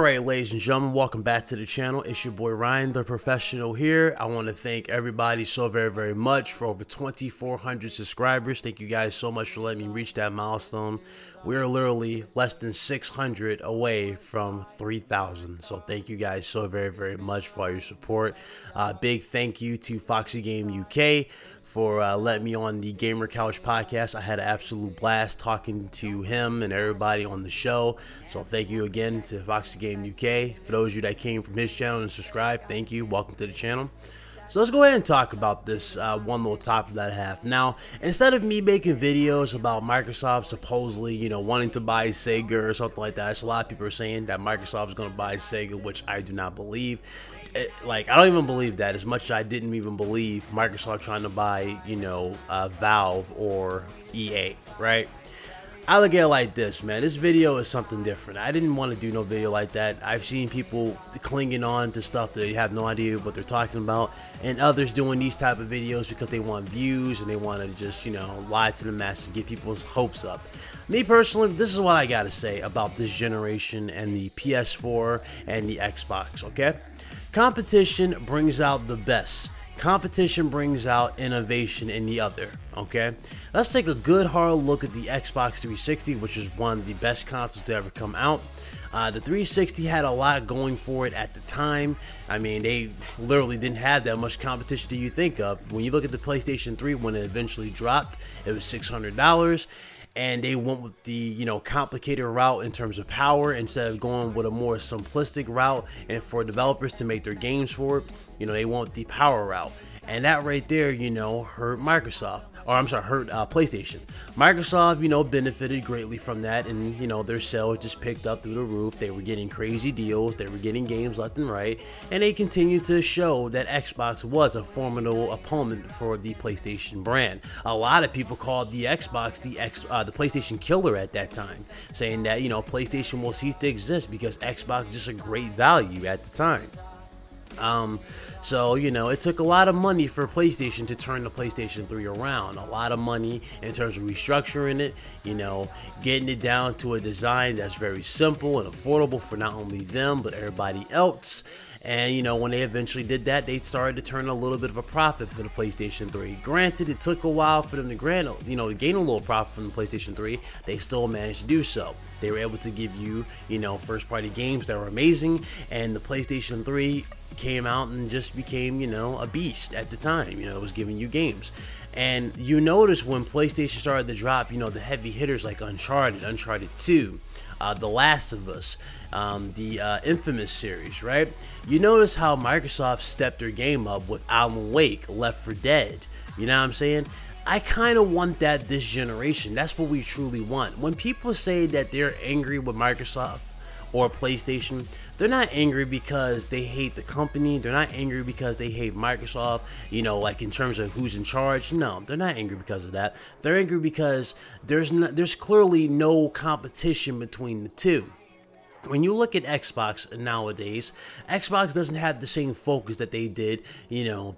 Alright, ladies and gentlemen, welcome back to the channel. It's your boy Ryan, the professional here. I want to thank everybody so very much for over 2,400 subscribers. Thank you guys so much for letting me reach that milestone. We're literally less than 600 away from 3,000. So thank you guys so very much for all your support. Big thank you to Foxy Game UK for letting me on the Gamer Couch podcast. I had an absolute blast talking to him and everybody on the show. So thank you again to Foxy Game UK. For those of you that came from his channel and subscribed, thank you. Welcome to the channel. So let's go ahead and talk about this one little topic that I have. Now, instead of me making videos about Microsoft supposedly, wanting to buy Sega or something like that, a lot of people are saying that Microsoft is going to buy Sega, which I do not believe. I don't even believe that, as much as I didn't even believe Microsoft trying to buy, Valve or EA, right? I look at it like this, man. This video is something different. I didn't want to do no video like that. I've seen people clinging on to stuff that they have no idea what they're talking about, and others doing these type of videos because they want views and they want to just, lie to the masses, get people's hopes up. Me personally, this is what I got to say about this generation and the PS4 and the Xbox, okay? Competition brings out the best. Competition brings out innovation in the other, okay? Let's take a good hard look at the Xbox 360, which is one of the best consoles to ever come out. The 360 had a lot going for it at the time. I mean, they literally didn't have that much competition that you think of. When you look at the PlayStation 3, when it eventually dropped, it was $600. And they went with the, complicated route in terms of power instead of going with a more simplistic route. And for developers to make their games for it, they want the power route. And that right there, hurt Microsoft. Or I'm sorry, hurt PlayStation. Microsoft, benefited greatly from that, and their sales just picked up through the roof. They were getting crazy deals, they were getting games left and right, and they continued to show that Xbox was a formidable opponent for the PlayStation brand. A lot of people called the Xbox the PlayStation killer at that time, saying that PlayStation will cease to exist because Xbox is just a great value at the time. So, it took a lot of money for PlayStation to turn the PlayStation 3 around. A lot of money in terms of restructuring it, getting it down to a design that's very simple and affordable for not only them, but everybody else. And, when they eventually did that, they started to turn a little bit of a profit for the PlayStation 3. Granted, it took a while for them to gain a little profit from the PlayStation 3. They still managed to do so. They were able to give you, first-party games that were amazing, and the PlayStation 3 came out and just became, a beast at the time. It was giving you games. And you notice when PlayStation started to drop, the heavy hitters like Uncharted 2, The Last of Us, the Infamous series, right? You notice how Microsoft stepped their game up with Alan Wake, Left 4 Dead. You know what I'm saying? I kind of want that this generation. That's what we truly want. When people say that they're angry with Microsoft or PlayStation, they're not angry because they hate the company. They're not angry because they hate Microsoft, like in terms of who's in charge. No, they're not angry because of that. They're angry because there's clearly no competition between the two. When you look at Xbox nowadays, Xbox doesn't have the same focus that they did,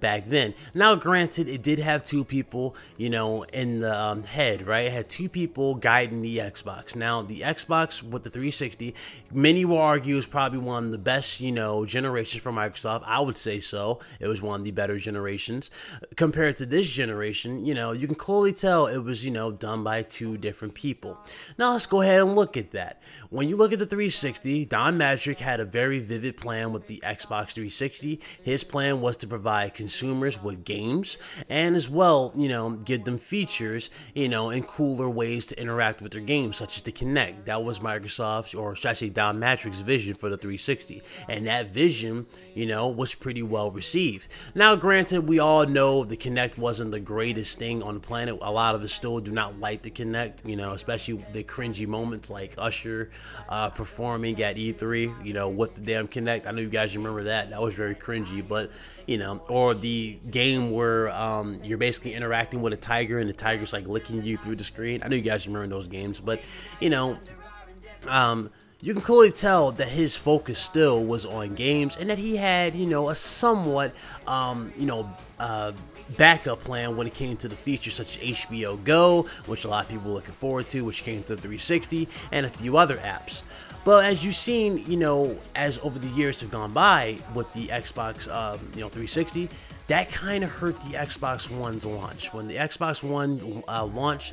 back then. Now, granted, it did have two people, in the head, right? It had two people guiding the Xbox. Now, the Xbox with the 360, many will argue is probably one of the best, generations for Microsoft. I would say so. It was one of the better generations. Compared to this generation, you can clearly tell it was, done by two different people. Now, let's go ahead and look at that. When you look at the 360, Don Matrick had a very vivid plan with the Xbox 360. His plan was to provide consumers with games and as well, give them features, and cooler ways to interact with their games, such as the Kinect. That was Microsoft's, or should I say Don Matrick's vision for the 360. And that vision, was pretty well received. Now, granted, we all know the Kinect wasn't the greatest thing on the planet. A lot of us still do not like the Kinect, especially the cringy moments like Usher performing at E3, with the damn Kinect. I know you guys remember that. That was very cringy, but, or the game where you're basically interacting with a tiger and the tiger's like licking you through the screen. I know you guys remember those games, but, you can clearly tell that his focus still was on games, and that he had, you know, a somewhat, backup plan when it came to the features such as HBO Go, which a lot of people were looking forward to, which came to the 360, and a few other apps. But as you've seen, you know, as over the years have gone by with the Xbox, 360, that kind of hurt the Xbox One's launch. When the Xbox One launched,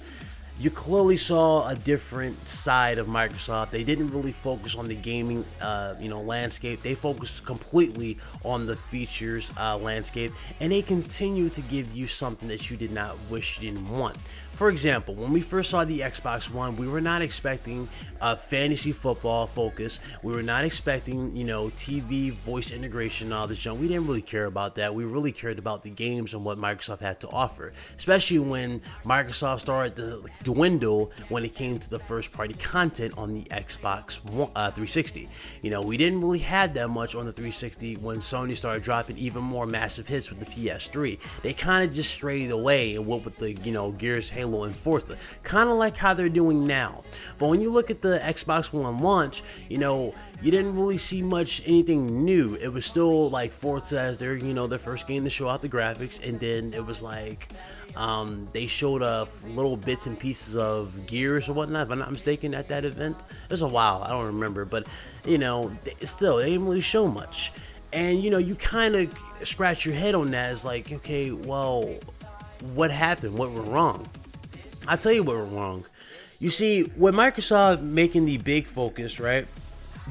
you clearly saw a different side of Microsoft. They didn't really focus on the gaming, landscape. They focused completely on the features landscape, and they continue to give you something that you did not wish you didn't want. For example, when we first saw the Xbox One, we were not expecting a fantasy football focus. We were not expecting, you know, TV voice integration and all this junk. We didn't really care about that. We really cared about the games and what Microsoft had to offer, especially when Microsoft started to dwindle when it came to the first party content on the Xbox 360. You know, we didn't really have that much on the 360 when Sony started dropping even more massive hits with the PS3. They kind of just strayed away and went with the, you know, Gears, Halo, and Forza, kind of like how they're doing now. But when you look at the Xbox One launch, you know, you didn't really see much anything new. It was still like Forza as their, you know, their first game to show out the graphics, and then it was like they showed little bits and pieces of Gears or whatnot, if I'm not mistaken, at that event. It was a while, I don't remember, but you know, still they didn't really show much. And you know, you kind of scratch your head on that. It's like, okay, well, what happened? What went wrong? I'll tell you what went wrong. You see, with Microsoft making the big focus, right,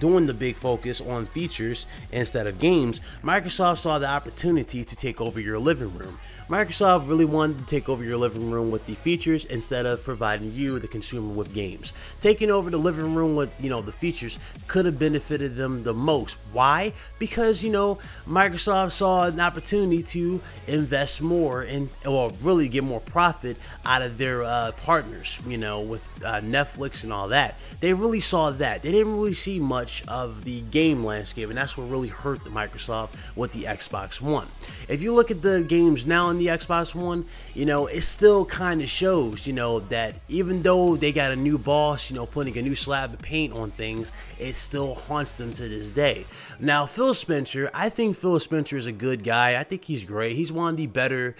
doing the big focus on features instead of games, Microsoft saw the opportunity to take over your living room. Microsoft really wanted to take over your living room with the features instead of providing you, the consumer, with games. Taking over the living room with, you know, the features could have benefited them the most. Why? Because, you know, Microsoft saw an opportunity to invest more in, or really get more profit out of their partners, you know, with Netflix and all that. They really saw that. They didn't really see much of the game landscape, and that's what really hurt Microsoft with the Xbox One. If you look at the games now on the Xbox One, you know, it still kind of shows, you know, that even though they got a new boss, you know, putting a new slab of paint on things, it still haunts them to this day. Now, Phil Spencer, I think Phil Spencer is a good guy. I think he's great. He's one of the better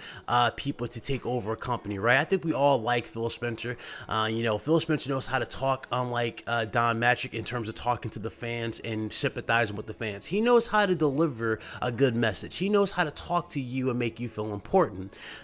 people to take over a company, right? I think we all like Phil Spencer. You know, Phil Spencer knows how to talk, unlike Don Matrick, in terms of talking to the fans and sympathizing with the fans. He knows how to deliver a good message. He knows how to talk to you and make you feel important.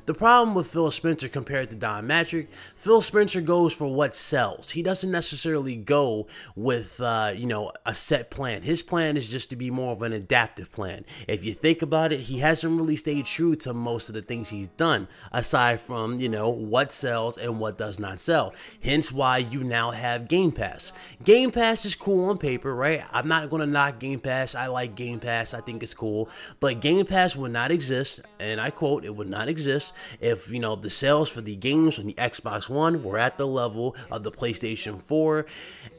The problem with Phil Spencer compared to Don Matrick, Phil Spencer goes for what sells. He doesn't necessarily go with, you know, a set plan. His plan is just to be more of an adaptive plan. If you think about it, he hasn't really stayed true to most of the things he's done, aside from, you know, what sells and what does not sell. Hence why you now have Game Pass. Game Pass is cool on paper, right? I'm not going to knock Game Pass. I like Game Pass. I think it's cool. But Game Pass would not exist, and I quote, it would not exist if, you know, the sales for the games on the Xbox One were at the level of the PlayStation 4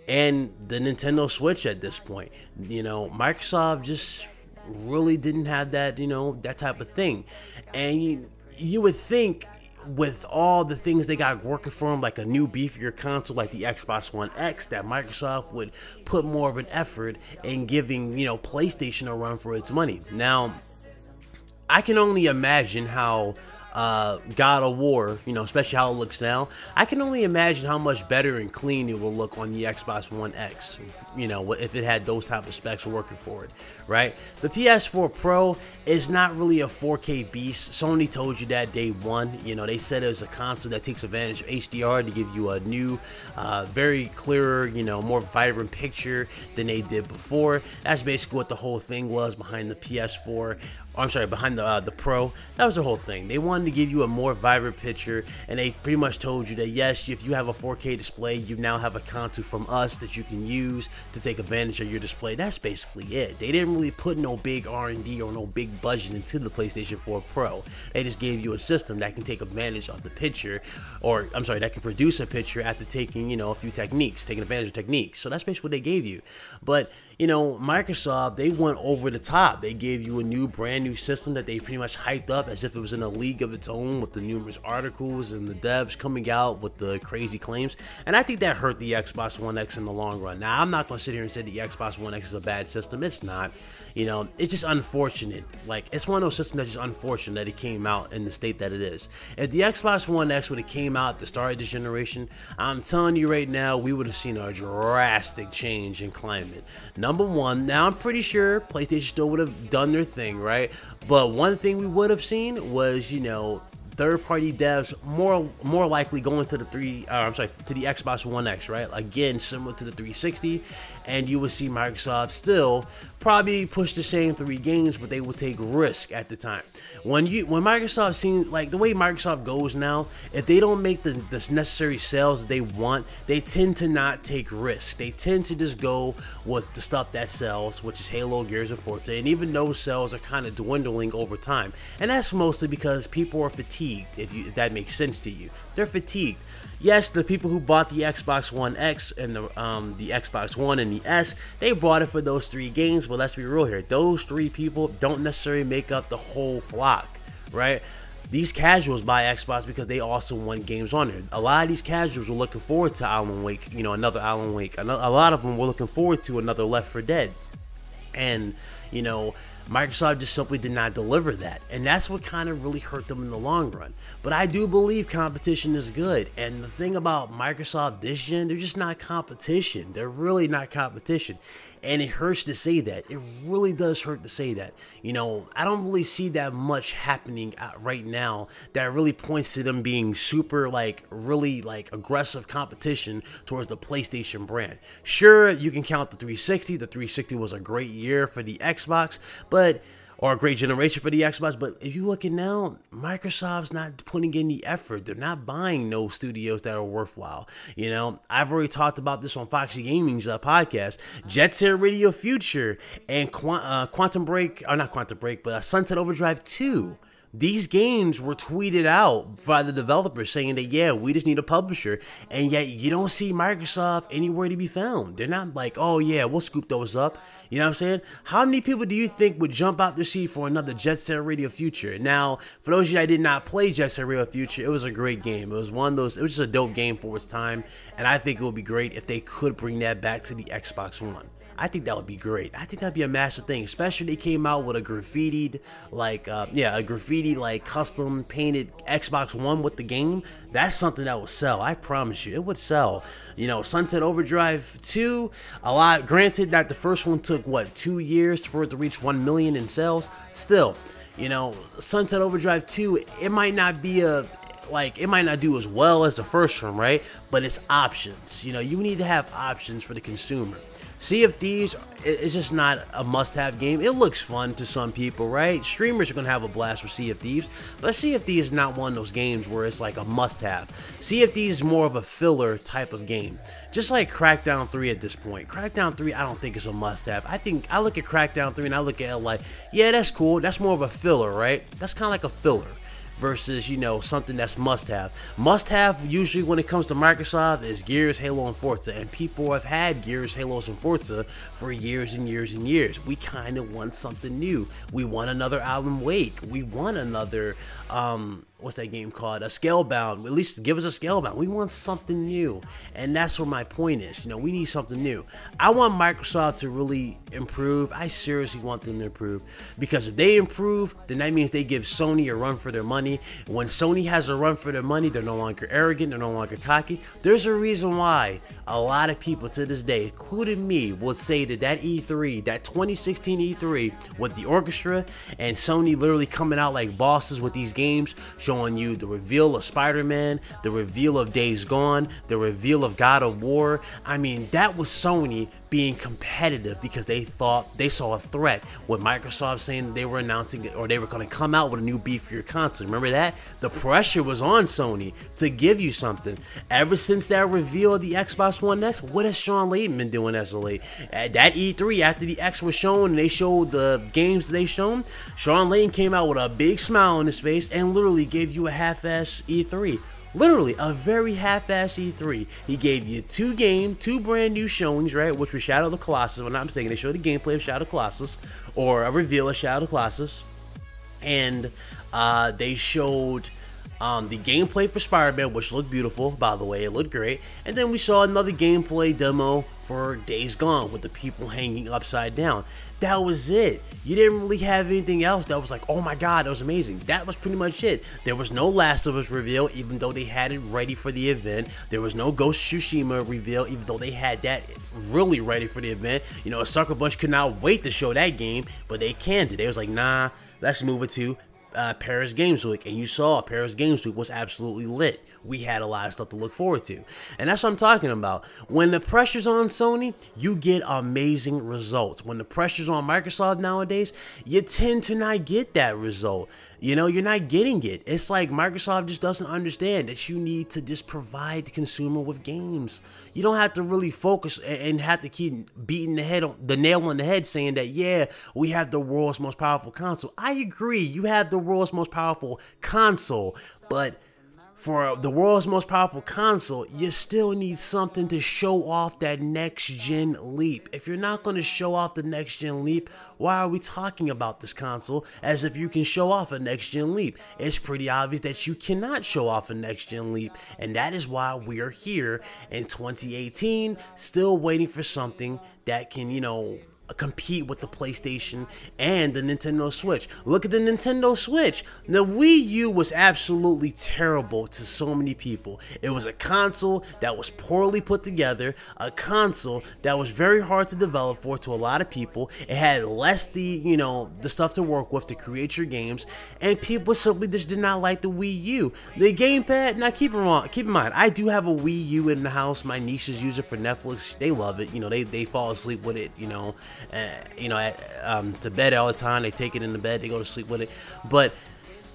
and the Nintendo Switch at this point. You know, Microsoft just really didn't have that, you know, that type of thing. And you would think with all the things they got working for them, like a new beefier console like the Xbox One X, that Microsoft would put more of an effort in giving, you know, PlayStation a run for its money. Now, I can only imagine how God of War, you know, especially how it looks now, I can only imagine how much better and clean it will look on the Xbox One X, you know, if it had those type of specs working for it, right? The PS4 Pro is not really a 4K beast. Sony told you that day one. You know, they said it was a console that takes advantage of HDR to give you a new, very clearer, you know, more vibrant picture than they did before. That's basically what the whole thing was behind the PS4. I'm sorry, behind the Pro. That was the whole thing. They wanted to give you a more vibrant picture, and they pretty much told you that yes, if you have a 4K display, you now have a console from us that you can use to take advantage of your display. That's basically it. They didn't really put no big R&D or no big budget into the PlayStation 4 Pro. They just gave you a system that can take advantage of the picture, or I'm sorry, that can produce a picture after taking, you know, a few techniques, taking advantage of techniques. So that's basically what they gave you. But, you know, Microsoft, they went over the top. They gave you a new brand brand new system that they pretty much hyped up as if it was in a league of its own, with the numerous articles and the devs coming out with the crazy claims. And I think that hurt the Xbox One X in the long run. Now, I'm not going to sit here and say the Xbox One X is a bad system. It's not. You know, it's just unfortunate. Like, it's one of those systems that's just unfortunate that it came out in the state that it is. If the Xbox One X would have came out at the start of this generation, I'm telling you right now, we would have seen a drastic change in climate. Number one, now I'm pretty sure PlayStation still would have done their thing, right? But one thing we would have seen was, you know, third-party devs more likely going to the to the Xbox One X, right? Again, similar to the 360, and you would see Microsoft still probably push the same 3 games, but they would take risk at the time. When Microsoft seems like the way Microsoft goes now, if they don't make the necessary sales that they want, they tend to not take risks. They tend to just go with the stuff that sells, which is Halo, Gears, and Forza, and even those sales are kind of dwindling over time. And that's mostly because people are fatigued, if that makes sense to you. They're fatigued. Yes, the people who bought the Xbox One X and the Xbox One and the S, they bought it for those 3 games, but let's be real here. Those 3 people don't necessarily make up the whole flock, right? These casuals buy Xbox because they also want games on there. A lot of these casuals were looking forward to Alan Wake, you know, another Alan Wake. A lot of them were looking forward to another Left 4 Dead. And, you know, Microsoft just simply did not deliver that, and that's what kind of really hurt them in the long run. But I do believe competition is good, and the thing about Microsoft this gen, they're just not competition. They're really not competition, and it hurts to say that. It really does hurt to say that. You know, I don't really see that much happening right now that really points to them being super, like, really, like, aggressive competition towards the PlayStation brand. Sure, you can count the 360. The 360 was a great year for the Xbox, or a great generation for the Xbox, but if you look at now, Microsoft's not putting in the effort. They're not buying no studios that are worthwhile. You know, I've already talked about this on Foxy Gaming's podcast. Jet Set Radio Future and Quantum Break, or not Quantum Break, but Sunset Overdrive 2. These games were tweeted out by the developers saying that, yeah, we just need a publisher, and yet you don't see Microsoft anywhere to be found. They're not like, oh yeah, we'll scoop those up. You know what I'm saying? How many people do you think would jump out their seat for another Jet Set Radio Future? Now, for those of you that did not play Jet Set Radio Future, it was a great game. It was one of those, it was just a dope game for its time, and I think it would be great if they could bring that back to the Xbox One. I think that would be great. I think that'd be a massive thing, especially they came out with a graffitied, like, a graffiti, like, custom painted Xbox One with the game. That's something that would sell. I promise you, it would sell. You know, Sunset Overdrive 2, a lot, granted that the first one took, what, 2 years for it to reach 1 million in sales. Still, you know, Sunset Overdrive 2, it might not be it might not do as well as the first one, right? But it's options. You know, you need to have options for the consumer. Sea of Thieves is just not a must-have game. It looks fun to some people, right? Streamers are going to have a blast with Sea of Thieves, but Sea of Thieves is not one of those games where it's like a must-have. Sea of Thieves is more of a filler type of game. Just like Crackdown 3 at this point. Crackdown 3, I don't think is a must-have. I look at Crackdown 3 and I look at it like, yeah, that's cool. That's more of a filler, right? That's kind of like a filler versus, you know, something that's must-have. Must-have, usually when it comes to Microsoft, is Gears, Halo, and Forza, and people have had Gears, Halos, and Forza for years and years and years. We kind of want something new. We want another Alan Wake. We want another, what's that game called? A Scalebound. At least give us a Scalebound. We want something new, and that's what my point is. You know, we need something new. I want Microsoft to really improve. I seriously want them to improve, because if they improve, then that means they give Sony a run for their money. When Sony has a run for their money, they're no longer arrogant, they're no longer cocky. There's a reason why a lot of people to this day, including me, will say that E3, that 2016 E3 with the orchestra and Sony literally coming out like bosses with these games, showing you the reveal of Spider-Man, the reveal of Days Gone, the reveal of God of War. I mean, that was Sony being competitive because they thought they saw a threat with Microsoft saying they were announcing it, or they were going to come out with a new beefier console. Remember that? The pressure was on Sony to give you something. Ever since that reveal of the Xbox One X, what has Sean Layden been doing as of late? At that E3, after the X was shown and they showed the games they shown, Sean Layden came out with a big smile on his face and literally gave you a half-ass E3. Literally, a very half-ass E3. He gave you two brand new showings, right? Which was Shadow of the Colossus. If I'm not mistaken, they showed the gameplay of Shadow of the Colossus, or a reveal of Shadow of the Colossus. and they showed the gameplay for Spider-Man, which looked beautiful, by the way. It looked great. And then we saw another gameplay demo for Days Gone with the people hanging upside down. That was it. You didn't really have anything else that was like, oh my god, that was amazing. That was pretty much it. There was no Last of Us reveal, even though they had it ready for the event. There was no Ghost of Tsushima reveal, even though they had that really ready for the event. You know, a Sucker Bunch could not wait to show that game, but they canned it. They was like, nah, let's move it to Paris Games Week, and you saw Paris Games Week was absolutely lit. We had a lot of stuff to look forward to, and that's what I'm talking about. When the pressure's on Sony, you get amazing results. When the pressure's on Microsoft nowadays, you tend to not get that result. You know, you're not getting it. It's like Microsoft just doesn't understand that you need to just provide the consumer with games. You don't have to really focus and have to keep beating the nail on the head saying that, yeah, we have the world's most powerful console. I agree, you have the world's most powerful console, but for the world's most powerful console, you still need something to show off that next-gen leap. If you're not going to show off the next-gen leap, why are we talking about this console as if you can show off a next-gen leap? It's pretty obvious that you cannot show off a next-gen leap, and that is why we are here in 2018, still waiting for something that can, you know, compete with the PlayStation and the Nintendo Switch. Look at the Nintendo Switch. The Wii U was absolutely terrible to so many people. It was a console that was poorly put together, a console that was very hard to develop for to a lot of people. It had less the stuff to work with to create your games, and people simply just did not like the Wii U. The gamepad, now keep in mind, I do have a Wii U in the house. My nieces use it for Netflix. They love it. You know, they fall asleep with it, to bed all the time. They take it in the bed, they go to sleep with it. But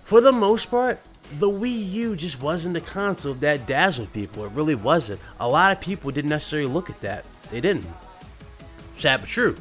for the most part, the Wii U just wasn't the console that dazzled people. It really wasn't. A lot of people didn't necessarily look at that. They didn't. Sad but true,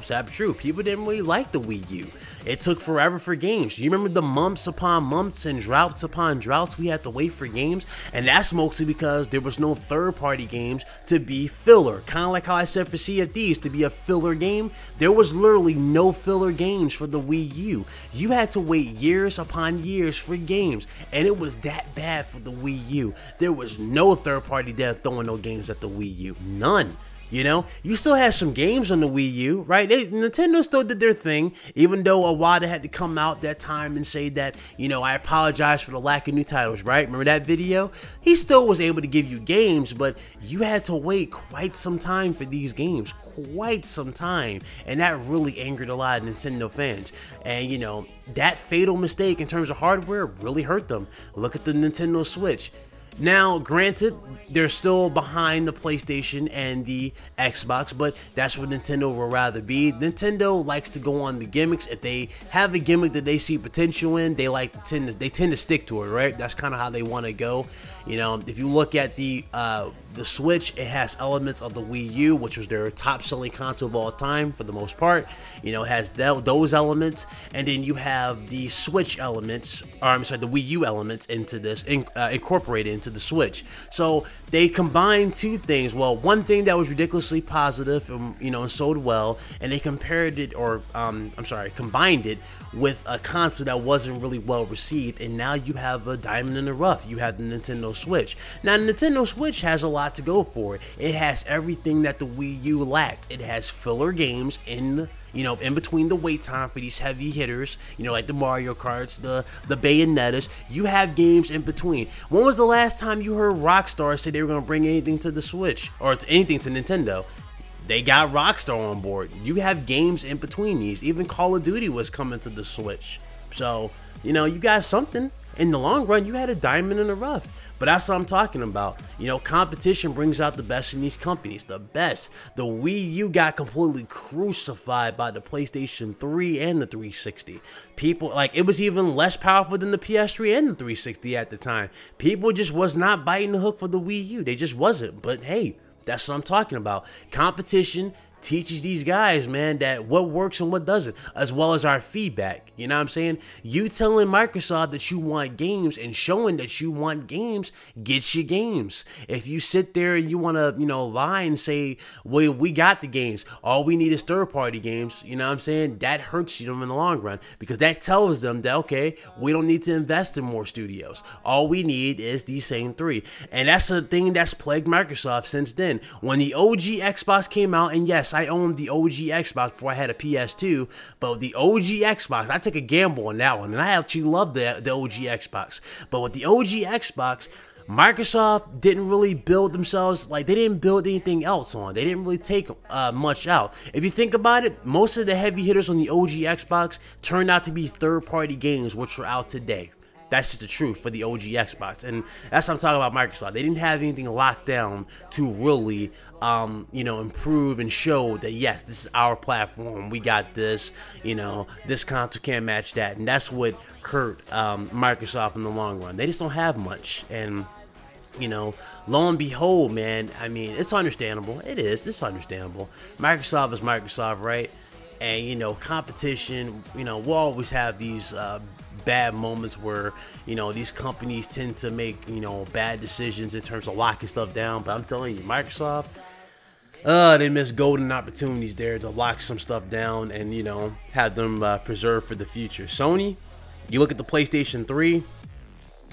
sad but true. People didn't really like the Wii U. It took forever for games. You remember the months upon months and droughts upon droughts we had to wait for games? And that's mostly because there was no third-party games to be filler. Kind of like how I said for Sea of Thieves to be a filler game. There was literally no filler games for the Wii U. You had to wait years upon years for games, and it was that bad for the Wii U. There was no third-party dev throwing no games at the Wii U. None. You still had some games on the Wii U, right? Nintendo still did their thing, even though Iwata had to come out that time and say that, I apologize for the lack of new titles, right? Remember that video? He still was able to give you games, but you had to wait quite some time for these games, quite some time, and that really angered a lot of Nintendo fans. And, that fatal mistake in terms of hardware really hurt them. Look at the Nintendo Switch. Now, granted, they're still behind the PlayStation and the Xbox, but that's what Nintendo would rather be. Nintendo likes to go on the gimmicks. If they have a gimmick that they see potential in, they tend to stick to it, right? That's kind of how they want to go. If you look at the Switch, it has elements of the Wii U, which was their top-selling console of all time for the most part. It has those elements, and then you have the Switch elements, or I'm sorry, the Wii U elements into this, incorporated into the Switch. So they combined two things. Well, one thing that was ridiculously positive, and sold well, and they combined it with a console that wasn't really well received, and now you have a diamond in the rough. You have the Nintendo Switch. Now, the Nintendo Switch has a lot to go for it. It has everything that the Wii U lacked. It has filler games in between the wait time for these heavy hitters, like the Mario Karts, the Bayonettas. You have games in between. When was the last time you heard Rockstar say they were going to bring anything to the Switch, or anything to Nintendo? They got Rockstar on board. You have games in between these. Even Call of Duty was coming to the Switch. So, you got something. In the long run, you had a diamond in the rough. But that's what I'm talking about. Competition brings out the best in these companies. The best. The Wii U got completely crucified by the PlayStation 3 and the 360. People, it was even less powerful than the PS3 and the 360 at the time. People just was not biting the hook for the Wii U. They just wasn't. But hey, that's what I'm talking about. Competition teaches these guys, man, that what works and what doesn't, as well as our feedback. You know what I'm saying? You telling Microsoft that you want games and showing that you want games gets you games. If you sit there and you want to, you know, lie and say, well, we got the games, all we need is third-party games, you know what I'm saying? That hurts them in the long run, because that tells them that, okay, we don't need to invest in more studios. All we need is these same three. And that's a thing that's plagued Microsoft since then. When the OG Xbox came out, and yes, I owned the OG Xbox before I had a PS2, but the OG Xbox, I took a gamble on that one, and I actually loved the OG Xbox. But with the OG Xbox, Microsoft didn't really build themselves, like they didn't build anything else on. They didn't really take much out. If you think about it, most of the heavy hitters on the OG Xbox turned out to be third-party games, which are out today. That's just the truth for the OG Xbox, and that's what I'm talking about Microsoft. They didn't have anything locked down to really, you know, improve and show that, yes, this is our platform. We got this, you know, this console can't match that, and that's what hurt Microsoft in the long run. They just don't have much, and you know, lo and behold, man, I mean, it's understandable. It is. It's understandable. Microsoft is Microsoft, right? And, you know, competition, you know, we'll always have these bad moments where, you know, these companies tend to make, you know, bad decisions in terms of locking stuff down. But I'm telling you, Microsoft, they missed golden opportunities there to lock some stuff down and, you know, have them preserved for the future. Sony, you look at the PlayStation 3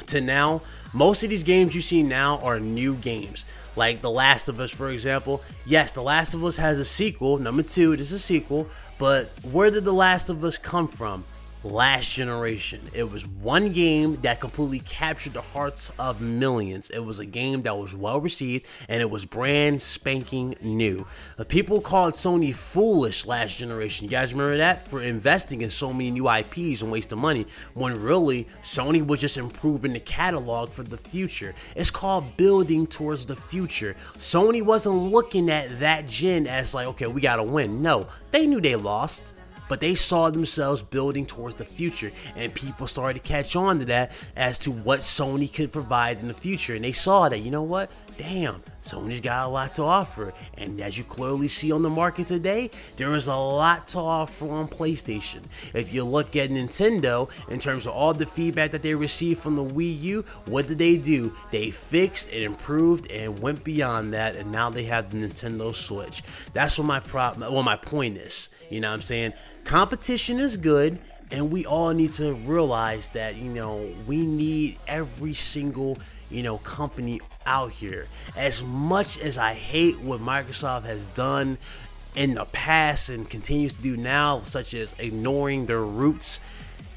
to now, most of these games you see now are new games. Like The Last of Us, for example. Yes, The Last of Us has a sequel. Number 2, it is a sequel. But where did The Last of Us come from? Last generation. It was one game that completely captured the hearts of millions. It was a game that was well received, and it was brand spanking new. The people called Sony foolish last generation. You guys remember that? For investing in so many new IPs and wasting money, when really Sony was just improving the catalog for the future. It's called building towards the future. Sony wasn't looking at that gen as like, okay, we gotta win. No, they knew they lost, but they saw themselves building towards the future, and people started to catch on to that as to what Sony could provide in the future. And they saw that, you know what? Damn, Sony's got a lot to offer. And as you clearly see on the market today, there is a lot to offer on PlayStation. If you look at Nintendo, in terms of all the feedback that they received from the Wii U, what did they do? They fixed and improved and went beyond that, and now they have the Nintendo Switch. That's what my point is. You know what I'm saying? Competition is good, and we all need to realize that, you know, we need every single, you know, company out here. As much as I hate what Microsoft has done in the past and continues to do now, such as ignoring their roots,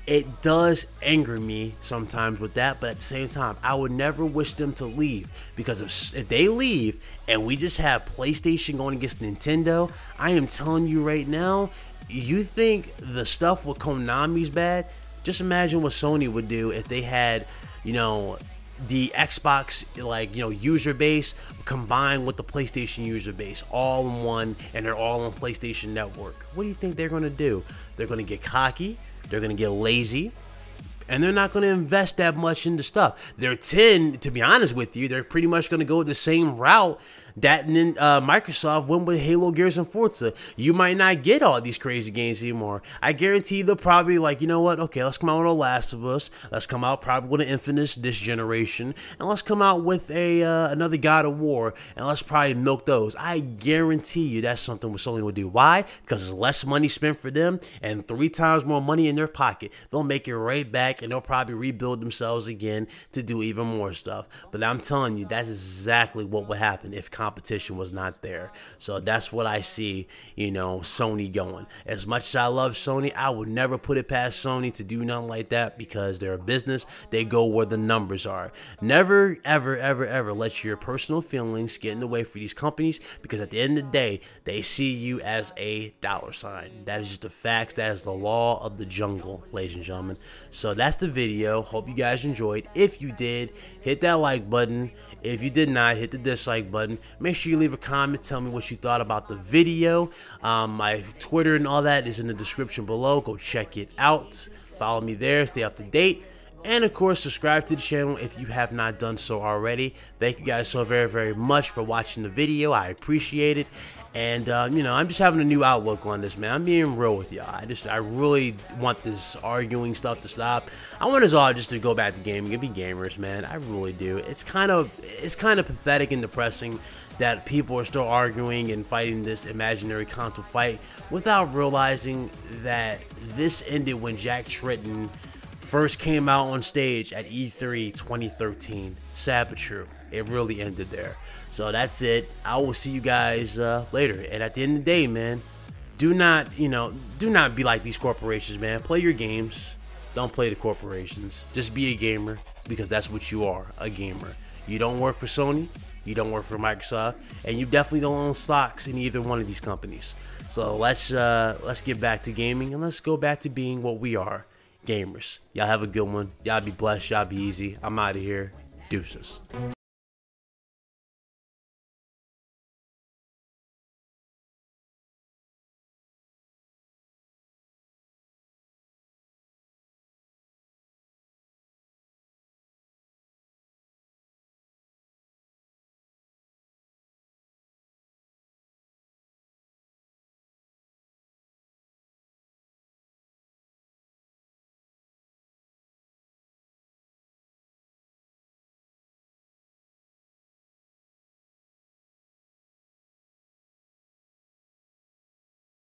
it does anger me sometimes with that. But at the same time, I would never wish them to leave, because if they leave and we just have PlayStation going against Nintendo, I am telling you right now, you think the stuff with Konami's bad? Just imagine what Sony would do if they had, you know, the Xbox, like, you know, user base combined with the PlayStation user base all in one, and they're all on PlayStation Network. What do you think they're going to do? They're going to get cocky, they're going to get lazy, and they're not going to invest that much into stuff. To be honest with you, they're pretty much going to go the same route that Microsoft went with Halo, Gears, and Forza. You might not get all these crazy games anymore. I guarantee they'll probably, like, you know what? Okay, let's come out with The Last of Us. Let's come out probably with an Infinite this generation, and let's come out with another God of War, and let's probably milk those. I guarantee you that's something what Sony would do. Why? Because it's less money spent for them and 3 times more money in their pocket. They'll make it right back, and they'll probably rebuild themselves again to do even more stuff. But I'm telling you, that's exactly what would happen if competition was not there. So that's what I see, you know, Sony going. As much as I love Sony, I would never put it past Sony to do nothing like that, because they're a business. They go where the numbers are. Never, ever, ever, ever let your personal feelings get in the way for these companies, because at the end of the day, they see you as a dollar sign. That is just the facts. That is the law of the jungle, ladies and gentlemen. So that's the video. Hope you guys enjoyed. If you did, hit that like button. If you did not, hit the dislike button. Make sure you leave a comment. Tell me what you thought about the video. My Twitter and all that is in the description below. Go check it out. Follow me there. Stay up to date. And of course, subscribe to the channel if you have not done so already. Thank you guys so very much for watching the video. I appreciate it. And you know, I'm just having a new outlook on this, man. I'm being real with y'all. I really want this arguing stuff to stop. I want us all just to go back to gaming and be gamers, man. I really do. It's kind of pathetic and depressing that people are still arguing and fighting this imaginary console fight without realizing that this ended when Jack Tritton first came out on stage at E3 2013. Sad but true. It really ended there. So that's it. I will see you guys later. And at the end of the day, man, do not be like these corporations, man. Play your games. Don't play the corporations. Just be a gamer, because that's what you are, a gamer. You don't work for Sony, you don't work for Microsoft, and you definitely don't own stocks in either one of these companies. So let's get back to gaming, and let's go back to being what we are, gamers. Y'all have a good one. Y'all be blessed. Y'all be easy. I'm out of here. Deuces.